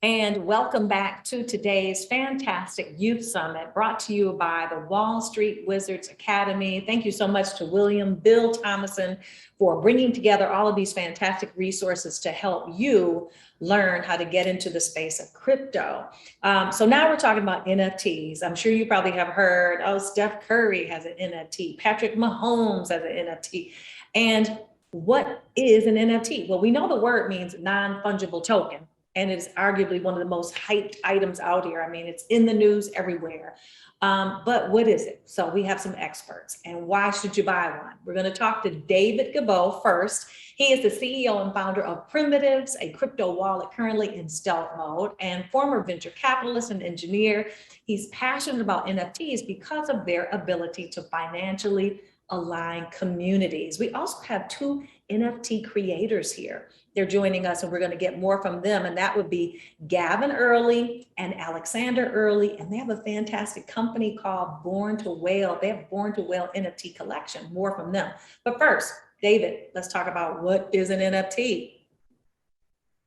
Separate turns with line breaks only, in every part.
And welcome back to today's fantastic youth summit brought to you by the Wall Street Wizards Academy. Thank you so much to Bill Thomason for bringing together all of these fantastic resources to help you learn how to get into the space of crypto. So now we're talking about NFTs. I'm sure you probably have heard, oh, Steph Curry has an NFT, Patrick Mahomes has an NFT. And what is an NFT? Well, we know the word means non-fungible token. And it's arguably one of the most hyped items out here. I mean, it's in the news everywhere. But what is it? So we have some experts. And why should you buy one? We're going to talk to David Gabeau first. He is the CEO and founder of Primitives, a crypto wallet currently in stealth mode, and former venture capitalist and engineer. He's passionate about NFTs because of their ability to financially align communities. We also have two NFT creators here. They're joining us and we're going to get more from them. And that would be Gavin Earley and Aleksander Earley. And they have a fantastic company called Born To Whale. They have Born To Whale NFT collection, more from them. But first, David, let's talk about what is an NFT.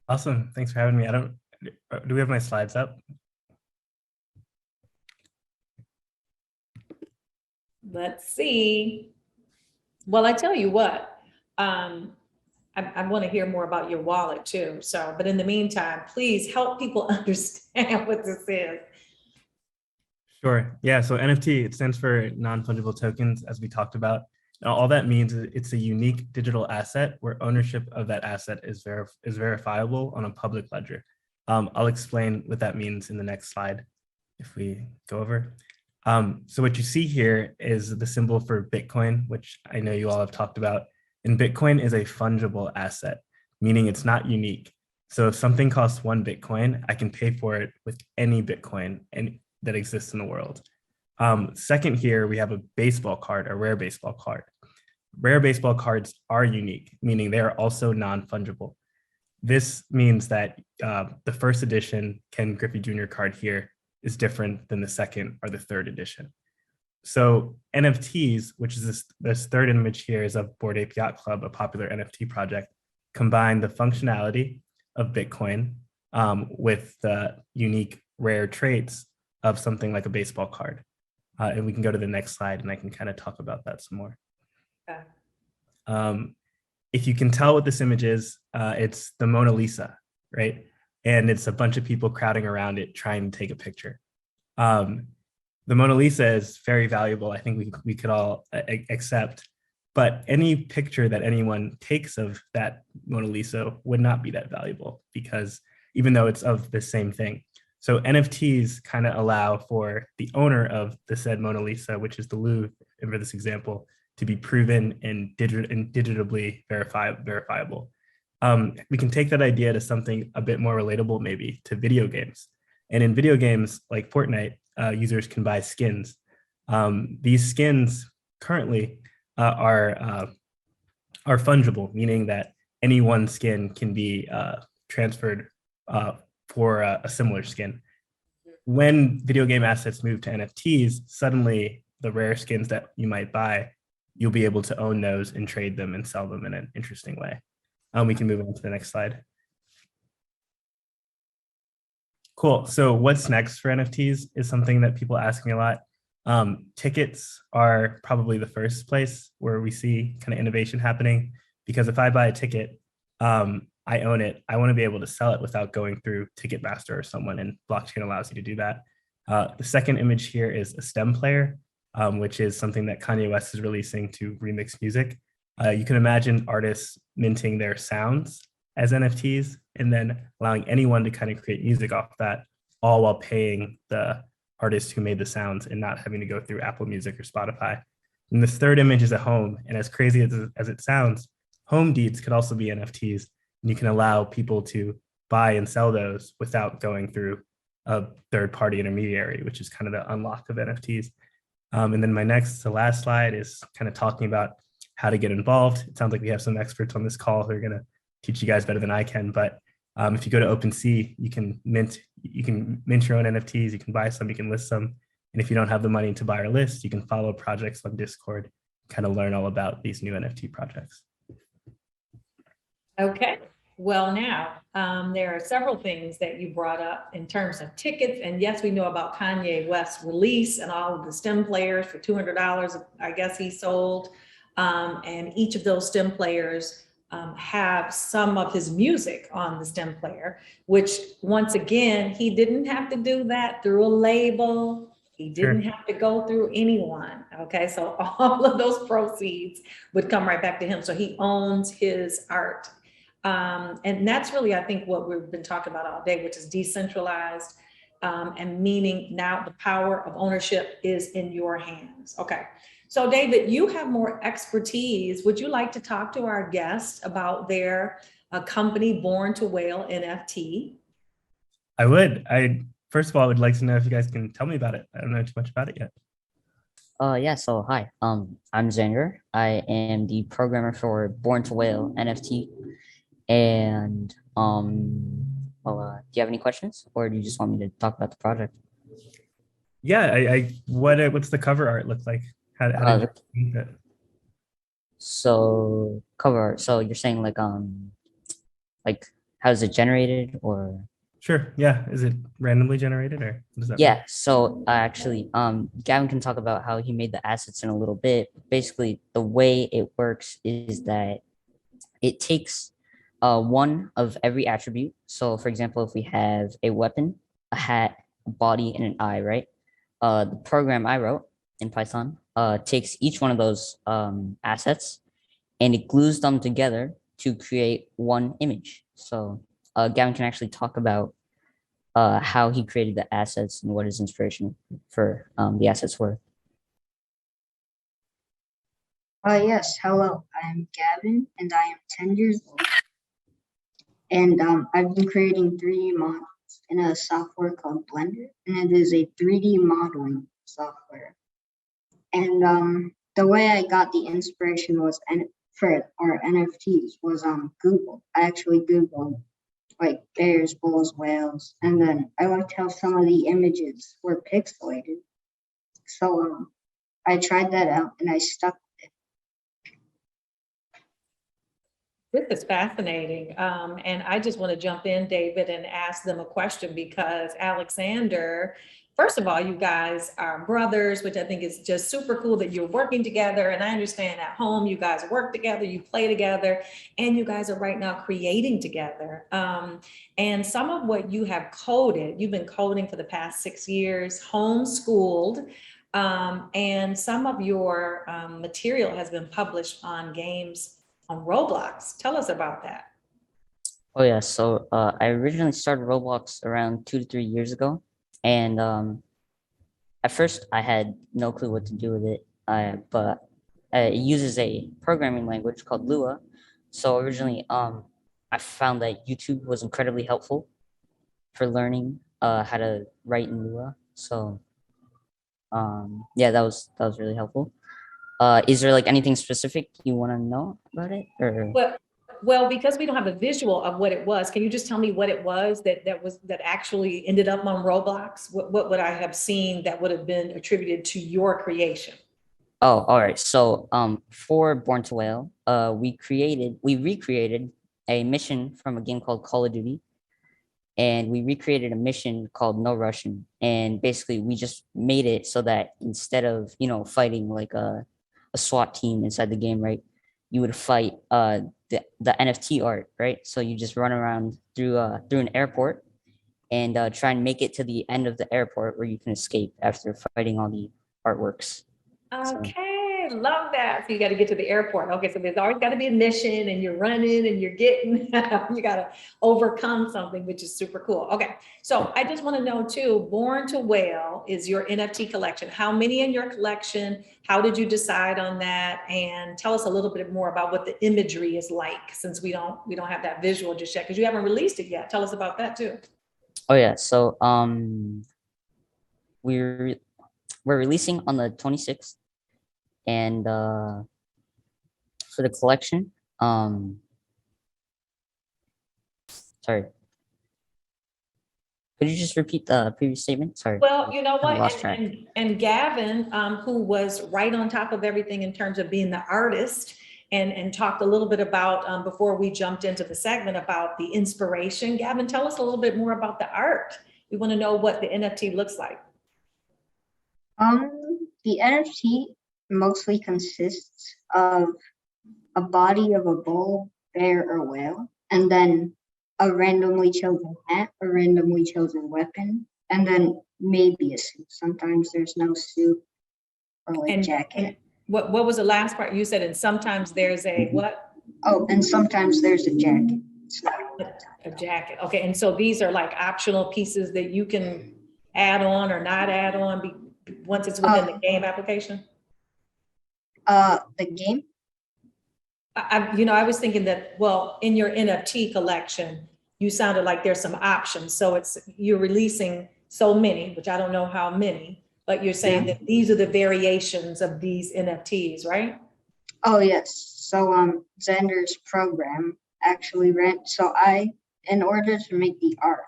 Awesome. Thanks for having me. Do we have my slides up?
Let's see. Well, I tell you what, I want to hear more about your wallet too. So, but in the meantime, please help people understand what this is.
Sure. Yeah. So NFT, it stands for non-fungible tokens, as we talked about. And all that means is it's a unique digital asset where ownership of that asset is verifiable on a public ledger. I'll explain what that means in the next slide if we go over. So what you see here is the symbol for Bitcoin, which I know you all have talked about. And Bitcoin is a fungible asset, meaning it's not unique. So if something costs 1 Bitcoin, I can pay for it with any Bitcoin that exists in the world. Second here, we have a baseball card, a rare baseball card. Rare baseball cards are unique, meaning they are also non-fungible. This means that the first edition Ken Griffey Jr. card here is different than the second or the third edition. So NFTs, which is this third image here is of Bored Ape Yacht Club, a popular NFT project, combine the functionality of Bitcoin with the unique rare traits of something like a baseball card. And we can go to the next slide and I can kind of talk about that some more. Okay. If you can tell what this image is, it's the Mona Lisa, right? And it's a bunch of people crowding around it trying to take a picture. The Mona Lisa is very valuable. I think we could all accept, but any picture that anyone takes of that Mona Lisa would not be that valuable because even though it's of the same thing. So NFTs kind of allow for the owner of the said Mona Lisa, which is the Louvre, and for this example, to be proven and digitably verifiable. We can take that idea to something a bit more relatable, maybe to video games. And in video games like Fortnite, users can buy skins. These skins currently are fungible, meaning that any one skin can be transferred for a similar skin. When video game assets move to NFTs, suddenly the rare skins that you might buy, you'll be able to own those and trade them and sell them in an interesting way. We can move on to the next slide. Cool. So what's next for NFTs is something that people ask me a lot. Tickets are probably the first place where we see kind of innovation happening, because if I buy a ticket, I own it. I want to be able to sell it without going through Ticketmaster or someone, and blockchain allows you to do that. The second image here is a stem player, which is something that Kanye West is releasing to remix music. You can imagine artists minting their sounds as NFTs and then allowing anyone to kind of create music off that, all while paying the artist who made the sounds and not having to go through Apple Music or Spotify. And this third image is a home. And as crazy as it sounds, home deeds could also be NFTs. And you can allow people to buy and sell those without going through a third-party intermediary, which is kind of the unlock of NFTs. And then my next to last slide is kind of talking about how to get involved. It sounds like we have some experts on this call who are going to teach you guys better than I can. But if you go to OpenSea, you can mint your own NFTs. You can buy some, you can list some. And if you don't have the money to buy or list, you can follow projects on Discord, kind of learn all about these new NFT projects.
Okay. Well, now, there are several things that you brought up in terms of tickets. And yes, we know about Kanye West's release and all of the stem players for $200, I guess he sold. And each of those stem players have some of his music on the stem player, which once again, he didn't have to do that through a label. He didn't
Sure.
have to go through anyone. Okay, so all of those proceeds would come right back to him. So he owns his art. And that's really, I think, what we've been talking about all day, which is decentralized, and meaning now the power of ownership is in your hands. Okay. So David, you have more expertise. Would you like to talk to our guests about their company, Born to Whale NFT?
I would. I first of all would like to know if you guys can tell me about it. I don't know too much about it yet.
Yeah, so hi. I'm Xander. I am the programmer for Born to Whale NFT. And do you have any questions, or do you just want me to talk about the project?
Yeah, what's the cover art look like? How did you make it?
So cover art. So you're saying like how is it generated, or?
Sure. Yeah. Is it randomly generated, or what does that mean?
Yeah, so actually, Gavin can talk about how he made the assets in a little bit. Basically, the way it works is that it takes one of every attribute. So, for example, if we have a weapon, a hat, a body, and an eye, right? The program I wrote in Python takes each one of those assets and it glues them together to create one image. So, Gavin can actually talk about how he created the assets and what his inspiration for the assets were.
Yes, hello. I'm Gavin, and I am 10 years old. And I've been creating 3D models in a software called Blender, and it is a 3D modeling software. And the way I got the inspiration was, for our NFTs was Google. I actually Googled like bears, bulls, whales, and then I liked how some of the images were pixelated. So I tried that out, and I stuck.
This is fascinating. And I just want to jump in, David, and ask them a question because Alexander, first of all, you guys are brothers, which I think is just super cool that you're working together. And I understand at home, you guys work together, you play together, and you guys are right now creating together. And some of what you have coded, you've been coding for the past 6 years, homeschooled, and some of your material has been published on games on Roblox. Tell us about that.
Oh yeah, so I originally started Roblox around 2 to 3 years ago, and at first I had no clue what to do with it, but it uses a programming language called Lua. So originally, I found that YouTube was incredibly helpful for learning how to write in Lua. So yeah, that was really helpful. Is there like anything specific you want to know about it, or?
Well, because we don't have a visual of what it was, can you just tell me what it was that actually ended up on Roblox? What would I have seen that would have been attributed to your creation?
Oh, all right. So for Born to Whale, we recreated a mission from a game called Call of Duty, and we recreated a mission called No Russian. And basically we just made it so that instead of, fighting like a SWAT team inside the game, right? You would fight the NFT art, right? So you just run around through an airport and try and make it to the end of the airport where you can escape after fighting all the artworks.
Okay, love that. So you got to get to the airport. Okay, so there's always got to be a mission and you're running and you're getting, you got to overcome something, which is super cool. Okay, so I just want to know too, Born to Whale is your NFT collection. How many in your collection? How did you decide on that? And tell us a little bit more about what the imagery is like, since we don't have that visual just yet, because you haven't released it yet. Tell us about that too.
Oh yeah, so we're releasing on the 26th. And for the collection, sorry, could you just repeat the previous statement? Sorry.
Well, you know what,
lost track.
and Gavin, who was right on top of everything in terms of being the artist and talked a little bit about, before we jumped into the segment, about the inspiration. Gavin, tell us a little bit more about the art. We want to know what the NFT looks like.
The NFT mostly consists of a body of a bull, bear, or whale, and then a randomly chosen hat, a randomly chosen weapon, and then maybe a suit. Sometimes there's no suit or like jacket.
What was the last part you said? And sometimes there's a what?
Oh, and sometimes there's a jacket. It's not
a jacket. Okay, and so these are like optional pieces that you can add on or not add on once it's within the game application?
The game?
I was thinking that, well, in your NFT collection, you sounded like there's some options. So you're releasing so many, which I don't know how many, but you're saying that these are the variations of these NFTs, right?
Oh, yes. So Xander's program actually ran. So in order to make the art,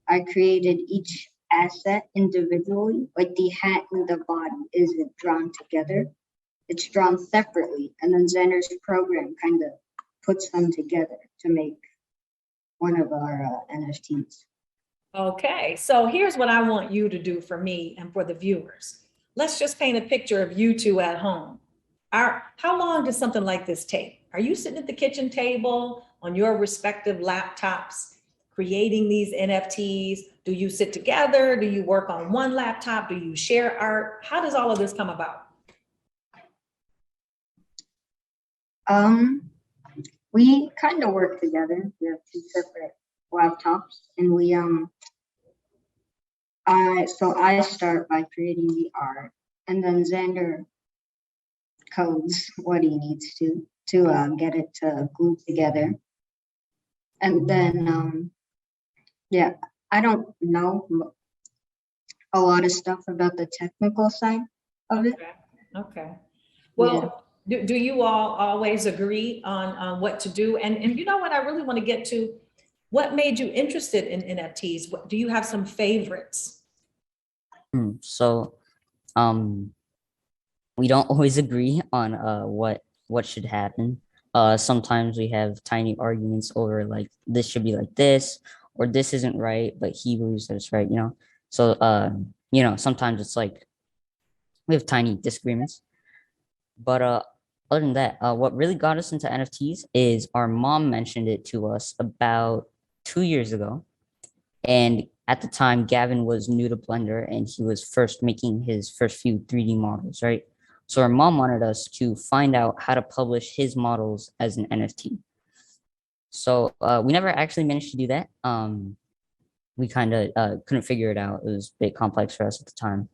I created each asset individually, like the hat and the body isn't drawn together. It's drawn separately, and then Xander's program kind of puts them together to make one of our NFTs.
Okay, so here's what I want you to do for me and for the viewers. Let's just paint a picture of you two at home. How long does something like this take? Are you sitting at the kitchen table on your respective laptops creating these NFTs? Do you sit together? Do you work on one laptop? Do you share art? How does all of this come about?
We kind of work together. We have two separate laptops, and I start by creating the art, and then Xander codes what he needs to get it to glue together. And then, I don't know a lot of stuff about the technical side of it.
Okay. Well, do you all always agree on what to do? And you know what I really want to get to? What made you interested in NFTs? Do you have some favorites?
So, we don't always agree on what should happen. Sometimes we have tiny arguments over like this should be like this, or this isn't right, but he believes that it's right, you know. So sometimes it's like we have tiny disagreements. But other than that, what really got us into NFTs is our mom mentioned it to us about 2 years ago. And at the time, Gavin was new to Blender and he was first making his first few 3D models, right? So our mom wanted us to find out how to publish his models as an NFT. So we never actually managed to do that. We kind of couldn't figure it out. It was a bit complex for us at the time.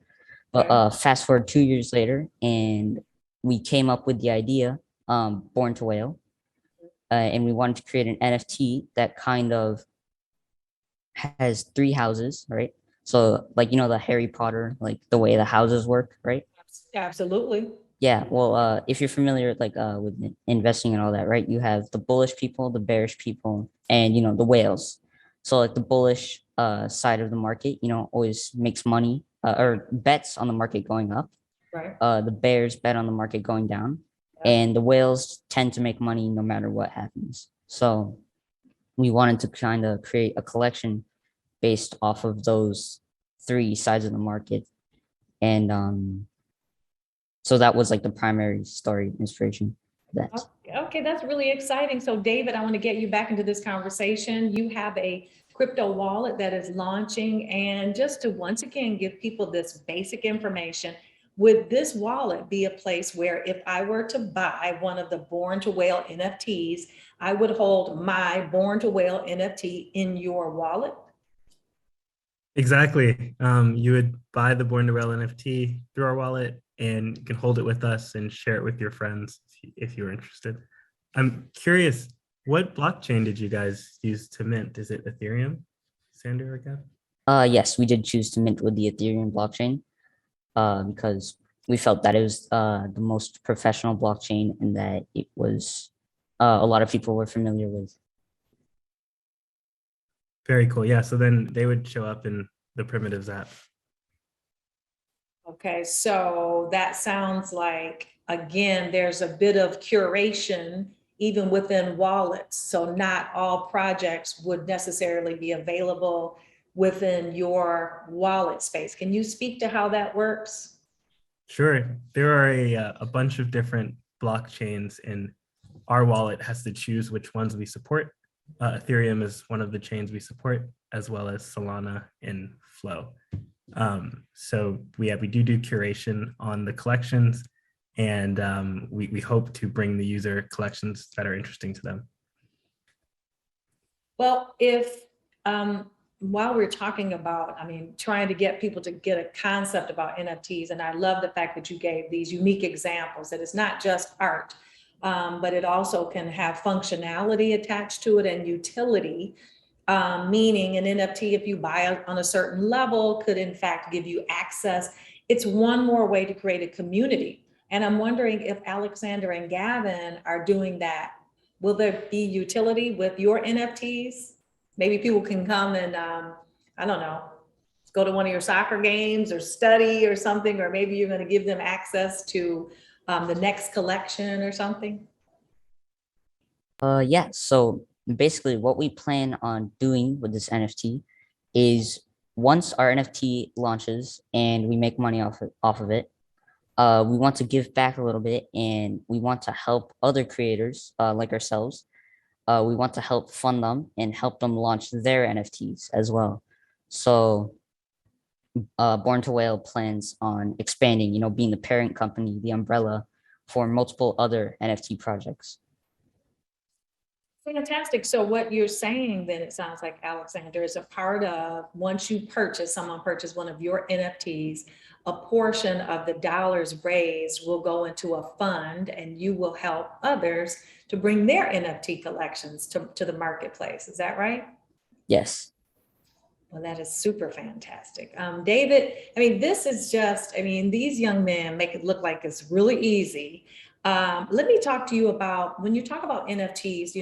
But fast forward 2 years later, and we came up with the idea, Born To Whale, and we wanted to create an NFT that kind of has 3 houses, right? So like, the Harry Potter, like the way the houses work, right?
Absolutely.
Yeah, well, if you're familiar like with investing and all that, right? You have the bullish people, the bearish people, and the whales. So like the bullish side of the market, always makes money or bets on the market going up.
Right.
The bears bet on the market going down, and the whales tend to make money no matter what happens. So we wanted to kind of create a collection based off of those 3 sides of the market. And so that was like the primary story inspiration for that.
Okay, that's really exciting. So David, I want to get you back into this conversation. You have a crypto wallet that is launching, and just to once again give people this basic information, would this wallet be a place where if I were to buy one of the Born To Whale NFTs, I would hold my Born To Whale NFT in your wallet?
Exactly. You would buy the Born To Whale NFT through our wallet, and you can hold it with us and share it with your friends if you're interested. I'm curious, what blockchain did you guys use to mint? Is it Ethereum, Xander or Gavin?
Yes, we did choose to mint with the Ethereum blockchain because we felt that it was the most professional blockchain and that it was a lot of people were familiar with.
Very cool. Yeah, so then they would show up in the Primitives app.
Okay, so that sounds like again, there's a bit of curation even within wallets. So not all projects would necessarily be available within your wallet space. Can you speak to how that works?
Sure. There are a bunch of different blockchains, and our wallet has to choose which ones we support. Ethereum is one of the chains we support, as well as Solana and Flow. So we do curation on the collections, and we hope to bring the user collections that are interesting to them.
Well, if while we're talking about, trying to get people to get a concept about NFTs, and I love the fact that you gave these unique examples, that it's not just art, but it also can have functionality attached to it and utility, meaning an NFT, if you buy it on a certain level, could in fact give you access. It's one more way to create a community. And I'm wondering if Aleksander and Gavin are doing that. Will there be utility with your NFTs? Maybe people can come and, I don't know, go to one of your soccer games or study or something, or maybe you're going to give them access to the next collection or something.
Yeah, so basically what we plan on doing with this NFT is once our NFT launches and we make money off of it, we want to give back a little bit, and we want to help other creators like ourselves. We want to help fund them and help them launch their NFTs as well. So Born to Whale plans on expanding, being the parent company, the umbrella for multiple other NFT projects.
Fantastic. So what you're saying then, it sounds like, Aleksander, is a part of, once you someone purchase one of your NFTs, a portion of the dollars raised will go into a fund, and you will help others to bring their NFT collections to the marketplace. Is that right?
Yes.
Well, that is super fantastic. David, this is just, these young men make it look like it's really easy. Let me talk to you about, when you talk about NFTs,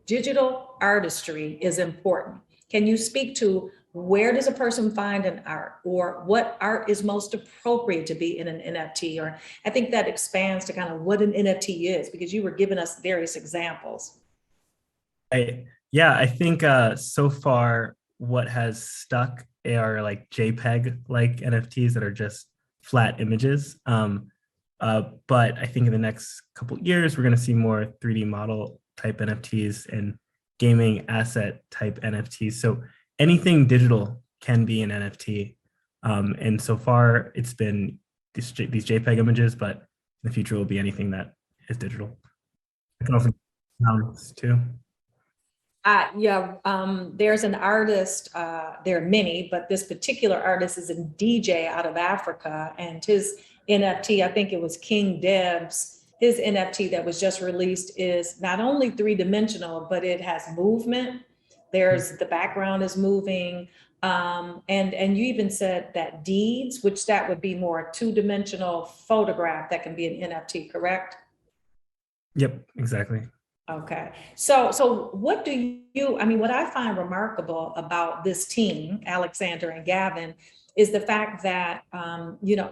digital artistry is important. Can you speak to where does a person find an art, or what art is most appropriate to be in an NFT? Or I think that expands to kind of what an NFT is, because you were giving us various examples.
Yeah, I think so far what has stuck are like JPEG-like NFTs that are just flat images. But I think in the next couple of years, we're going to see more 3D model type NFTs and gaming asset type NFTs. So anything digital can be an NFT. And so far it's been these JPEG images, but in the future will be anything that is digital. I can also too.
There's an artist, there are many, but this particular artist is a DJ out of Africa, and his NFT, I think it was King Debs, his NFT that was just released is not only three-dimensional, but it has movement. The background is moving. And you even said that deeds, which that would be more a two-dimensional photograph that can be an NFT, correct?
Yep, exactly.
Okay, so what do you, what I find remarkable about this team, Aleksander and Gavin, is the fact that,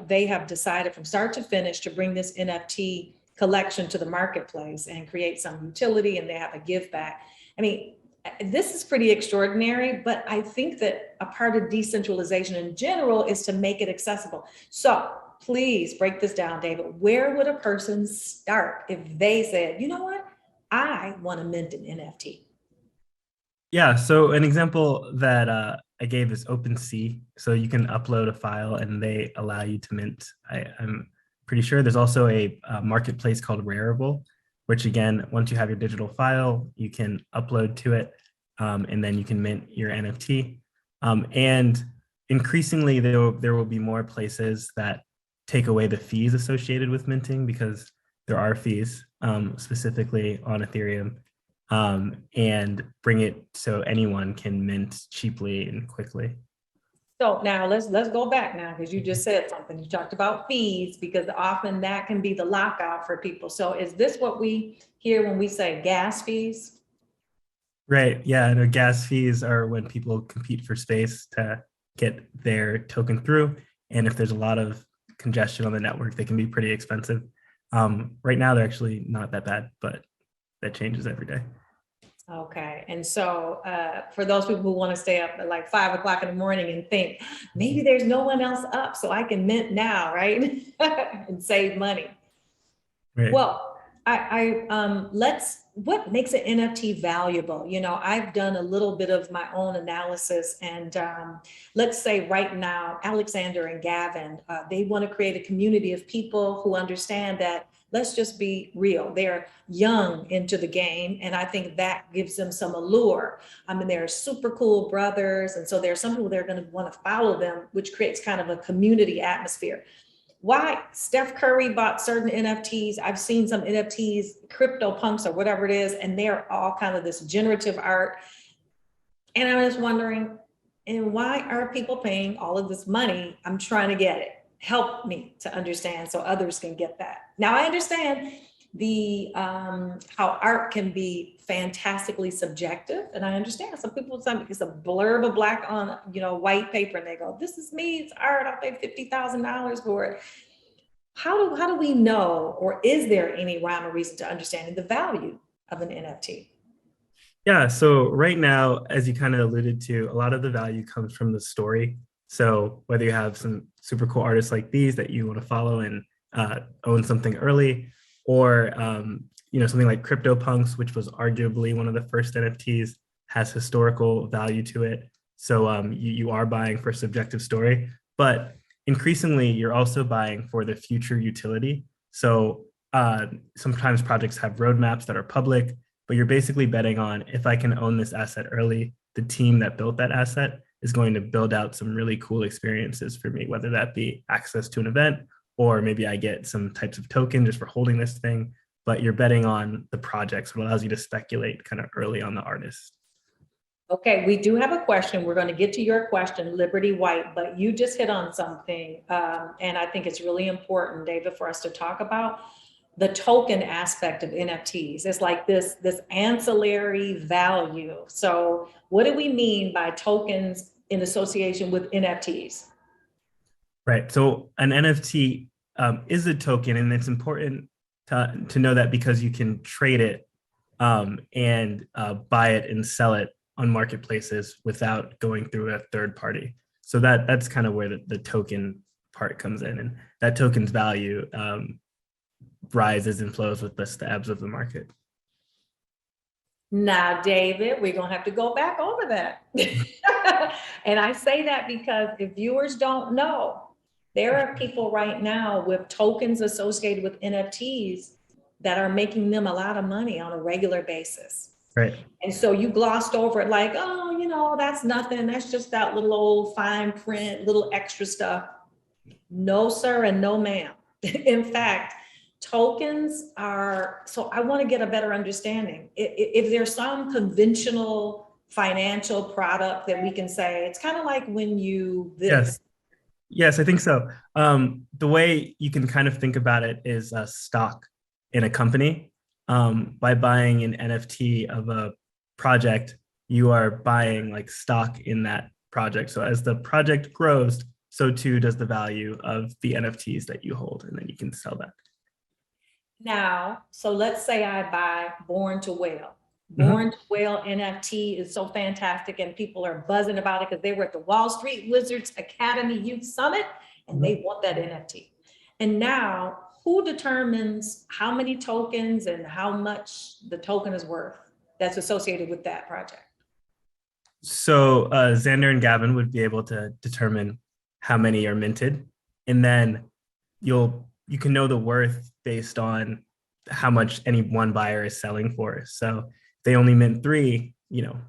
they have decided from start to finish to bring this NFT collection to the marketplace and create some utility, and they have a give back. This is pretty extraordinary, but I think that a part of decentralization in general is to make it accessible. So please break this down, David. Where would a person start if they said, you know what, I want to mint an NFT?
Yeah, so an example that I gave is OpenSea. So you can upload a file and they allow you to mint. I'm pretty sure there's also a marketplace called Rarible, which again, once you have your digital file, you can upload to it, and then you can mint your NFT. And increasingly, there will be more places that take away the fees associated with minting, because there are fees specifically on Ethereum, and bring it so anyone can mint cheaply and quickly.
So now let's go back now, because you just said something. You talked about fees, because often that can be the lockout for people. So is this what we hear when we say gas fees?
Right. Yeah. No, gas fees are when people compete for space to get their token through. And if there's a lot of congestion on the network, they can be pretty expensive. Right now, they're actually not that bad, but that changes every day.
Okay, and so for those people who want to stay up at like 5 o'clock in the morning and think, maybe there's no one else up, so I can mint now, right? And save money.
Right.
Well, what makes an NFT valuable? You know, I've done a little bit of my own analysis, and let's say right now, Aleksander and Gavin, they want to create a community of people who understand that, let's just be real, they're young into the game, and I think that gives them some allure. I mean, they're super cool brothers, and so there are some people that are going to want to follow them, which creates kind of a community atmosphere. Why Steph Curry bought certain NFTs. I've seen some NFTs, crypto punks or whatever it is, and they're all kind of this generative art. And I was wondering, and why are people paying all of this money? I'm trying to get it. Help me to understand so others can get that. Now I understand the how art can be fantastically subjective, and I understand some people, it's a blurb of black on white paper, and they go, "This is me, it's art. I'll pay $50,000 for it." How do we know, or is there any rhyme or reason to understanding the value of an NFT?
Yeah, so right now, as you kind of alluded to, a lot of the value comes from the story. So whether you have some super cool artists like these that you want to follow and own something early, or something like CryptoPunks, which was arguably one of the first NFTs, has historical value to it. So you are buying for a subjective story, but increasingly you're also buying for the future utility. So sometimes projects have roadmaps that are public, but you're basically betting on, if I can own this asset early, the team that built that asset is going to build out some really cool experiences for me, whether that be access to an event, or maybe I get some types of token just for holding this thing. But you're betting on the projects, what allows you to speculate kind of early on the artist.
Okay, we do have a question. We're going to get to your question, Liberty White, but you just hit on something, and I think it's really important, David, for us to talk about the token aspect of NFTs. It's like this ancillary value. So what do we mean by tokens in association with NFTs?
Right. So an NFT is a token, and it's important to know that, because you can trade it and buy it and sell it on marketplaces without going through a third party. So that's kind of where the token part comes in, and that token's value rises and flows with the ebbs of the market.
Now, David, we're gonna have to go back over that. And I say that because if viewers don't know, there are people right now with tokens associated with NFTs that are making them a lot of money on a regular basis.
Right.
And so you glossed over it like, oh, that's nothing. That's just that little old fine print, little extra stuff. No, sir, and no, ma'am. In fact, tokens are, so I want to get a better understanding. If there's some conventional financial product that we can say, it's kind of like when you this.
Yes, I think so. The way you can kind of think about it is a stock in a company. By buying an NFT of a project, you are buying like stock in that project. So as the project grows, so too does the value of the NFTs that you hold, and then you can sell that.
Now, so let's say I buy Born to Whale. Born to Whale NFT is so fantastic, and people are buzzing about it because they were at the Wall Street Wizards Academy Youth Summit, and they want that NFT. And now, who determines how many tokens and how much the token is worth that's associated with that project?
So Xander and Gavin would be able to determine how many are minted, and then you can know the worth based on how much any one buyer is selling for. So if they only mint 3,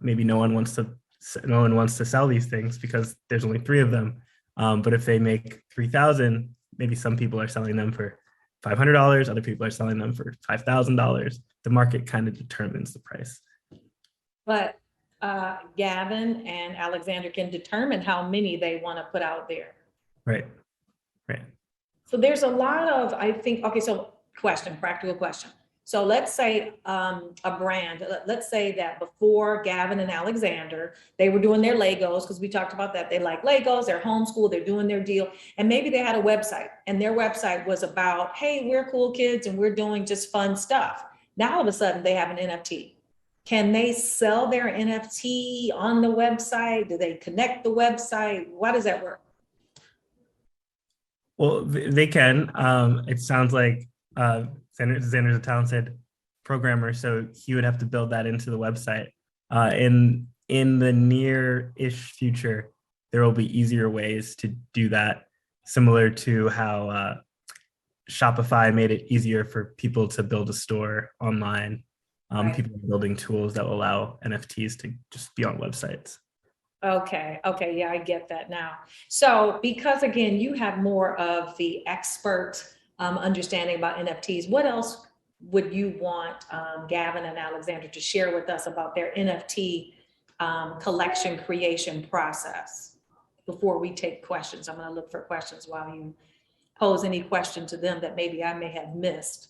maybe no one wants to sell these things because there's only 3 of them. But if they make 3,000, maybe some people are selling them for $500, other people are selling them for $5,000. The market kind of determines the price.
But Gavin and Aleksander can determine how many they want to put out there.
Right.
So there's a lot of, I think, okay, so practical question. So let's say a brand, let's say that before Gavin and Alexander, they were doing their Legos, because we talked about that. They like Legos, they're homeschooled, they're doing their deal. And maybe they had a website, and their website was about, hey, we're cool kids and we're doing just fun stuff. Now all of a sudden they have an NFT. Can they sell their NFT on the website? Do they connect the website? Why does that work?
Well, they can. It sounds like Xander's a talented programmer, so he would have to build that into the website. In the near-ish future, there will be easier ways to do that, similar to how Shopify made it easier for people to build a store online.
Right.
People are building tools that will allow NFTs to just be on websites.
Okay, yeah, I get that now. So because again, you have more of the expert understanding about NFTs, what else would you want Gavin and Alexander to share with us about their NFT collection creation process before we take questions? I'm going to look for questions while you pose any question to them that maybe I may have missed.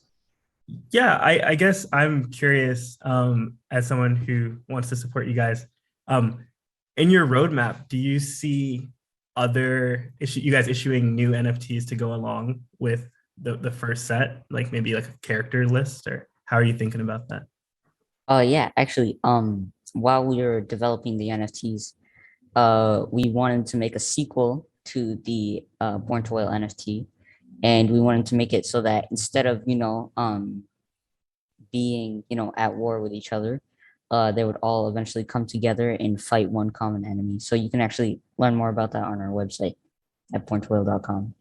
Yeah, I guess I'm curious, as someone who wants to support you guys. In your roadmap, do you see you guys issuing new NFTs to go along with the first set, like maybe like a character list, or how are you thinking about that?
Yeah, actually, while we were developing the NFTs, we wanted to make a sequel to the Born To Whale NFT, and we wanted to make it so that instead of being at war with each other, they would all eventually come together and fight one common enemy. So you can actually learn more about that on our website at borntowhale.com.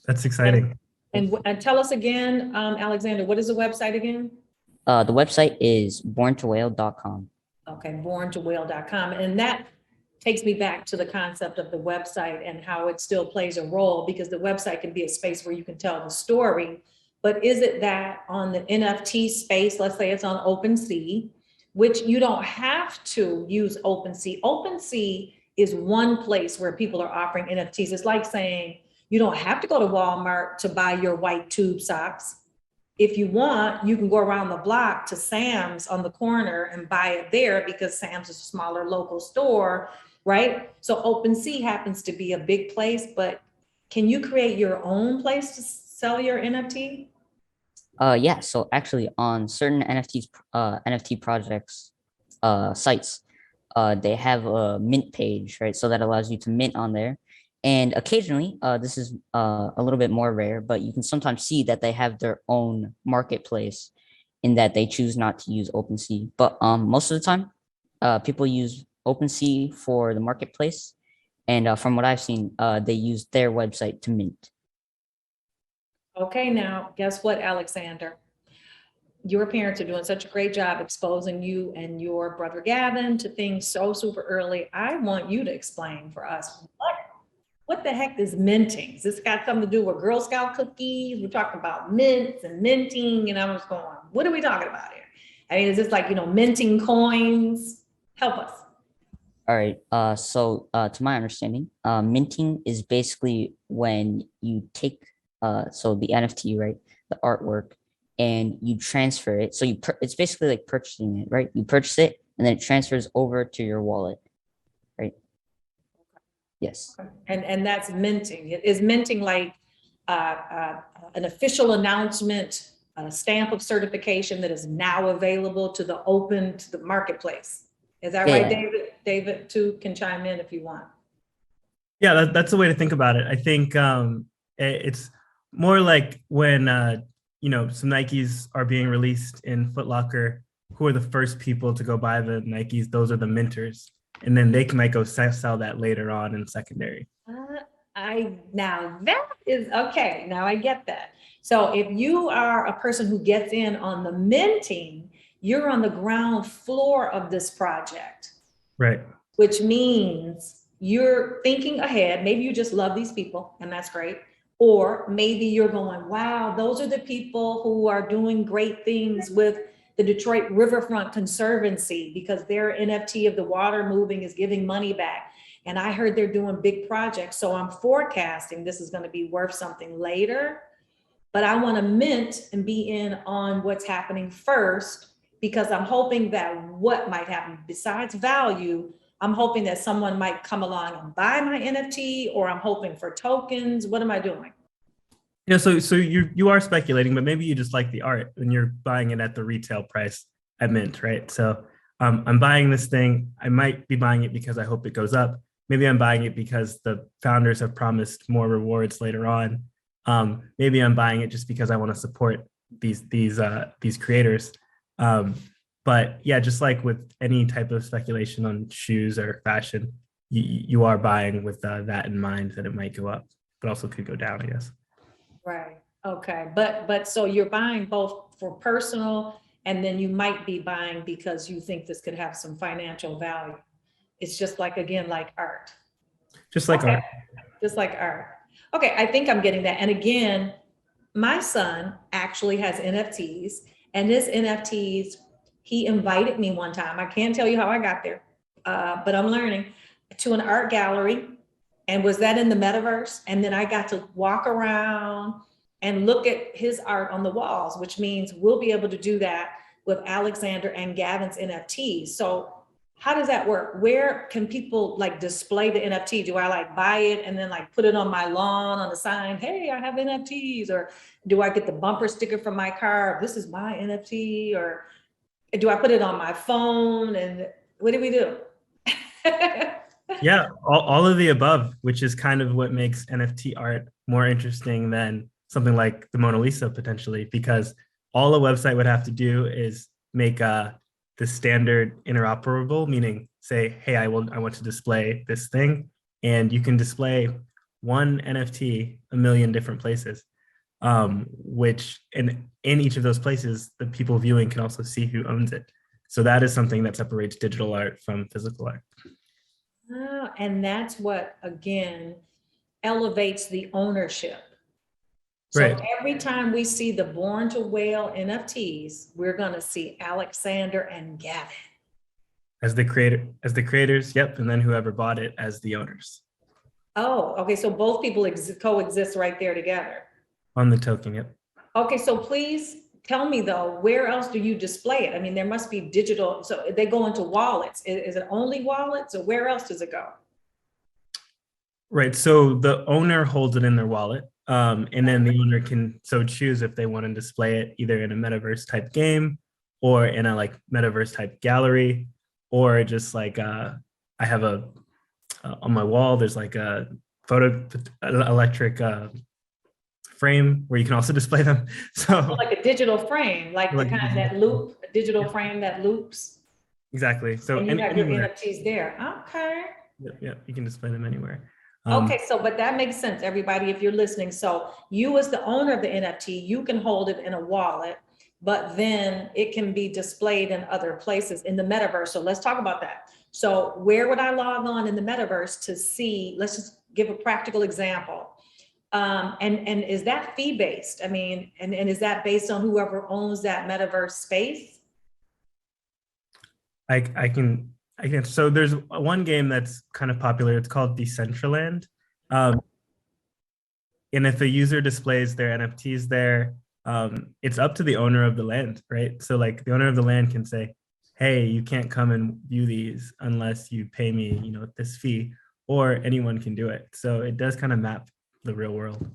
That's exciting.
And tell us again, Alexander, what is the website again?
The website is borntowhale.com.
Okay, borntowhale.com. And that takes me back to the concept of the website and how it still plays a role, because the website can be a space where you can tell the story. But is it that on the NFT space, let's say it's on OpenSea, which you don't have to use OpenSea. OpenSea is one place where people are offering NFTs. It's like saying you don't have to go to Walmart to buy your white tube socks. If you want, you can go around the block to Sam's on the corner and buy it there, because Sam's is a smaller local store, right? So OpenSea happens to be a big place, but can you create your own place to sell your NFT?
Yeah, so actually on certain NFT projects sites, they have a mint page, right? So that allows you to mint on there. And occasionally, this is a little bit more rare, but you can sometimes see that they have their own marketplace in that they choose not to use OpenSea. But most of the time, people use OpenSea for the marketplace. And from what I've seen, they use their website to mint.
Okay, now, guess what, Alexander? Your parents are doing such a great job exposing you and your brother Gavin to things so super early. I want you to explain for us, what the heck is minting? Has this got something to do with Girl Scout cookies? We're talking about mints and minting, and I was going, what are we talking about here? I mean, is this like, minting coins? Help us.
All right. So to my understanding, minting is basically when you take so the NFT, right, the artwork, and you transfer it. So it's basically like purchasing it, right? You purchase it, and then it transfers over to your wallet, right? Yes.
And that's minting. Is minting like an official announcement, a stamp of certification that is now available to the marketplace? Is that right, David? David too can chime in if you want.
Yeah, that's the way to think about it. I think it's more like when some Nikes are being released in Foot Locker. Who are the first people to go buy the Nikes? Those are the minters, and then they might go sell that later on in secondary.
Now that is okay. Now I get that. So if you are a person who gets in on the minting, you're on the ground floor of this project,
right?
Which means you're thinking ahead. Maybe you just love these people, and that's great. Or maybe you're going, wow, those are the people who are doing great things with the Detroit Riverfront Conservancy, because their NFT of the water moving is giving money back. And I heard they're doing big projects. So I'm forecasting this is going to be worth something later. but I want to mint and be in on what's happening first, because I'm hoping that what might happen besides value, I'm hoping that someone might come along and buy my NFT, or I'm hoping for tokens. What am I doing?
So you are speculating, but maybe you just like the art and you're buying it at the retail price at mint, right? So I'm buying this thing. I might be buying it because I hope it goes up. Maybe I'm buying it because the founders have promised more rewards later on. Maybe I'm buying it just because I want to support these creators. But yeah, just like with any type of speculation on shoes or fashion, you are buying with that in mind, that it might go up, but also could go down, I guess.
Right. Okay. But so you're buying both for personal, and then you might be buying because you think this could have some financial value. It's just like, again, like art.
Just like art.
Just like art. Okay. I think I'm getting that. And again, my son actually has NFTs, and his NFTs, he invited me one time. I can't tell you how I got there, but I'm learning, to an art gallery. And was that in the metaverse? And then I got to walk around and look at his art on the walls, which means we'll be able to do that with Aleksander and Gavin's NFTs. So how does that work? Where can people like display the NFT? Do I like buy it and then like put it on my lawn on the sign? Hey, I have NFTs. Or do I get the bumper sticker from my car? This is my NFT. Or do I put it on my phone? And what do we do?
Yeah, all of the above, which is kind of what makes NFT art more interesting than something like the Mona Lisa potentially, because all a website would have to do is make the standard interoperable, meaning say, hey, I want to display this thing, and you can display one NFT a million different places, which in each of those places, the people viewing can also see who owns it. So that is something that separates digital art from physical art.
Oh, and that's what, again, elevates the ownership. So
Right.
every time we see the Born to Whale NFTs, we're going to see Aleksander and Gavin.
As the creators, yep, and then whoever bought it as the owners.
Oh, okay. So both people coexist right there together.
On the token, yep.
Okay, so please tell me though, where else do you display it? I mean, there must be digital, so they go into wallets. Is it only wallets, or where else does it go?
Right, so the owner holds it in their wallet, and then the owner can so choose if they want to display it either in a metaverse type game, or in a like metaverse type gallery, or just like I have on my wall, there's like a electric frame where you can also display them. So
like a digital frame, like the kind that loop, a digital frame that loops.
Exactly. So
And you have your
anywhere.
NFTs there. Okay.
Yeah, you can display them anywhere.
Okay, so but that makes sense, everybody, if you're listening. So you as the owner of the NFT, you can hold it in a wallet, but then it can be displayed in other places in the metaverse. So let's talk about that. So where would I log on in the metaverse to see? Let's just give a practical example. And is that fee-based? I mean, and is that based on whoever owns that metaverse space?
I can. So there's one game that's kind of popular. It's called Decentraland. And if a user displays their NFTs there, it's up to the owner of the land, right? So like the owner of the land can say, hey, you can't come and view these unless you pay me, this fee, or anyone can do it. So it does kind of map the real world.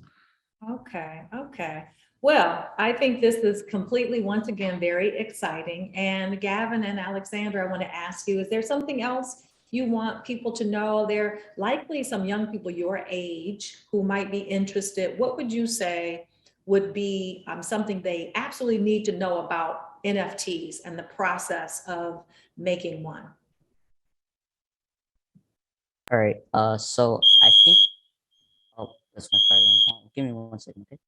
Okay, okay. Well, I think this is completely, once again, very exciting. And Gavin and Aleksander, I want to ask you, is there something else you want people to know? There are likely some young people your age who might be interested. What would you say would be something they absolutely need to know about NFTs and the process of making one?
All right. So I think, oh, that's my fire alarm. Oh, give me 1 second, okay?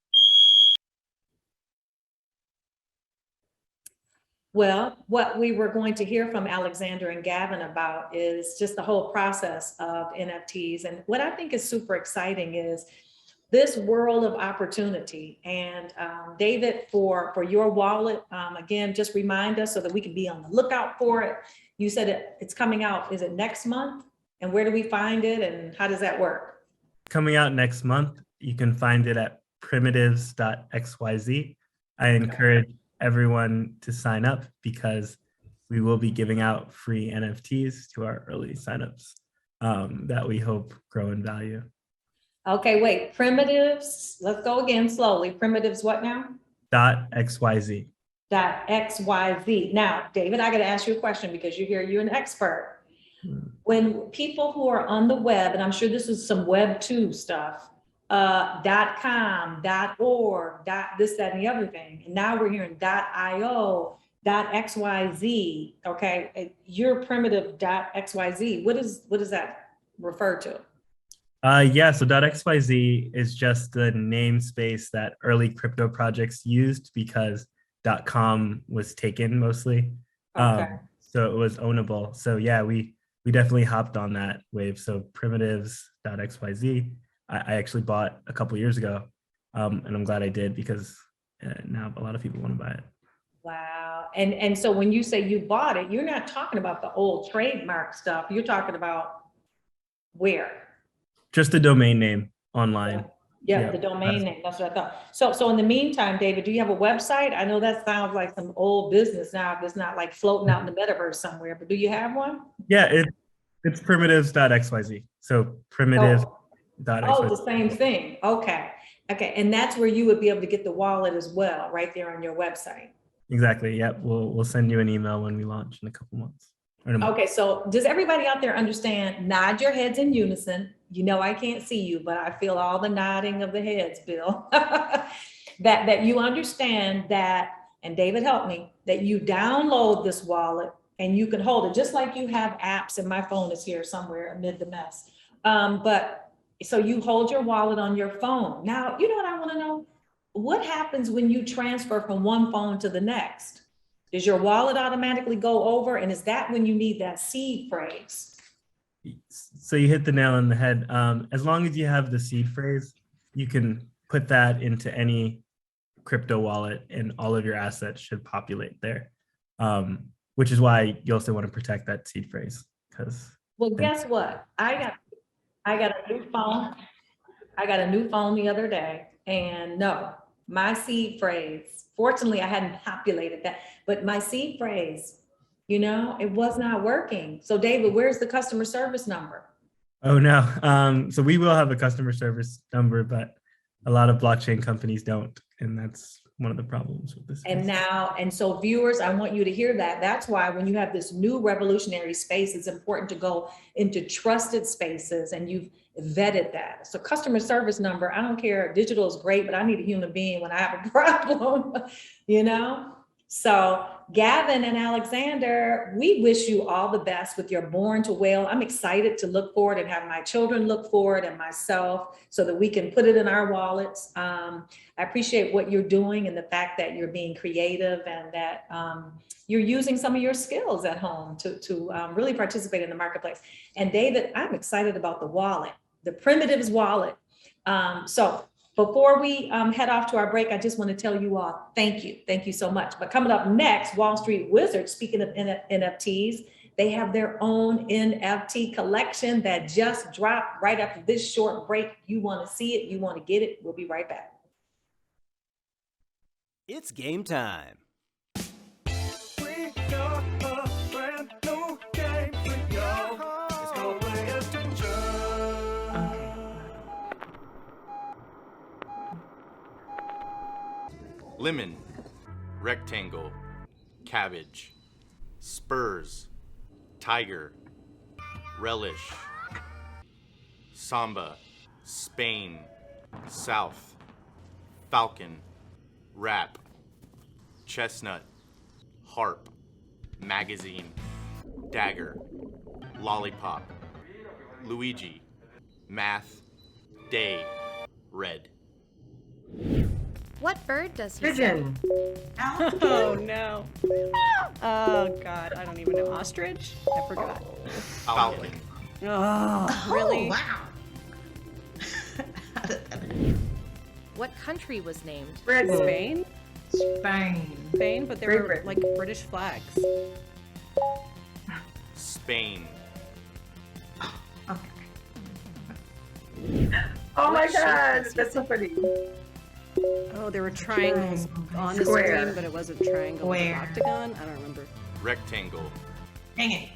Well, what we were going to hear from Aleksander and Gavin about is just the whole process of NFTs. And what I think is super exciting is this world of opportunity. And David, for your wallet, again, just remind us so that we can be on the lookout for it. You said it's coming out, is it next month? And where do we find it and how does that work?
Coming out next month. You can find it at primitives.xyz. I encourage everyone to sign up because we will be giving out free NFTs to our early signups that we hope grow in value.
Okay, wait, primitives, let's go again slowly. Primitives what now?
.xyz.
.xyz. Now, David, I got to ask you a question because you're an expert. When people who are on the web, and I'm sure this is some web 2 stuff, .com, .org, this, that, and the other thing, and now we're hearing .io, .xyz. Okay, your primitive .xyz. What does that refer to?
Yeah, so .xyz is just the namespace that early crypto projects used because .com was taken mostly.
Okay.
So it was ownable. So yeah, we definitely hopped on that wave. So primitives.xyz, I actually bought a couple years ago, and I'm glad I did because now a lot of people want to buy it.
Wow. And so when you say you bought it, you're not talking about the old trademark stuff. You're talking about where?
Just the domain name online.
Yeah, the domain name. That's what I thought. So in the meantime, David, do you have a website? I know that sounds like some old business now. If it's not like floating out in the metaverse somewhere, but do you have one?
Yeah, it's primitives.xyz. So primitives.xyz.
Oh, the same thing. Okay. Okay. And that's where you would be able to get the wallet as well, right there on your website.
Exactly. Yep. We'll send you an email when we launch in a couple months.
Okay, so does everybody out there understand? Nod your heads in unison. You know I can't see you, but I feel all the nodding of the heads, Bill. that you understand that, and David helped me, that you download this wallet and you can hold it just like you have apps, and my phone is here somewhere amid the mess. But so you hold your wallet on your phone. Now, you know what I want to know? What happens when you transfer from one phone to the next? Does your wallet automatically go over? And is that when you need that seed phrase?
So you hit the nail on the head. As long as you have the seed phrase, you can put that into any crypto wallet and all of your assets should populate there. Which is why you also want to protect that seed phrase.
Well, guess what? I got a new phone. I got a new phone the other day, and no, my seed phrase, fortunately I hadn't populated that, but my seed phrase, it was not working. So David, where's the customer service number?
Oh no. So we will have a customer service number, but a lot of blockchain companies don't. And that's one of the problems with this.
And so viewers, I want you to hear that. That's why when you have this new revolutionary space, it's important to go into trusted spaces, and you've vetted that. So customer service number, I don't care, digital is great, but I need a human being when I have a problem, So Gavin and Aleksander, we wish you all the best with your Born to Whale. I'm excited to look forward and have my children look forward and myself so that we can put it in our wallets. I appreciate what you're doing and the fact that you're being creative and that you're using some of your skills at home to really participate in the marketplace. And David, I'm excited about the wallet, the Primitives wallet. So before we head off to our break, I just want to tell you all, thank you so much. But coming up next, Wall Street Wizards, speaking of NFTs, they have their own NFT collection that just dropped right after this short break. You want to see it, you want to get it, we'll be right back.
It's game time.
We got a brand new game for y'all. It's called Pay Attention.
Lemon, rectangle, cabbage, spurs, tiger, relish, samba, Spain, south, falcon, rap, chestnut, harp, magazine, dagger, lollipop, Luigi, math, day, red.
What bird does he
Pigeon.
Oh no. Oh god, I don't even know. Ostrich? I forgot.
Falcon.
Oh, really?
Wow.
What country was named?
Britain.
Spain?
Spain.
Spain, but there
Great
were
Britain.
like British flags.
Spain.
Okay. Oh my
What shape
god,
does he
that's so pretty.
Oh, there were triangles on the
Square.
screen, but it wasn't triangle, it was
Square.
octagon. I don't remember.
Rectangle.
Dang it.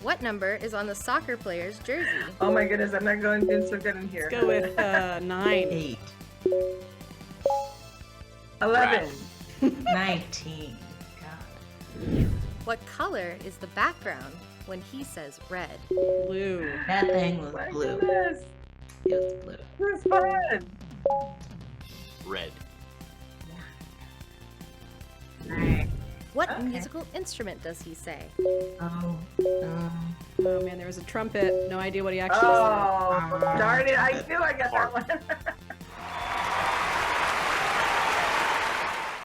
What number is on the soccer player's jersey?
Oh my goodness, I'm not going to do so good in here.
Let's go with 9.
8. 11. 19. God.
What color is the background when he says red?
Blue.
That thing was
My
blue.
goodness.
It was blue.
This is fun.
Red.
Alright.
What
Okay.
musical instrument does he say?
Oh.
Oh man, there was a trumpet. No idea what he actually said.
Oh, darn it. I knew I got that
Harp.
one.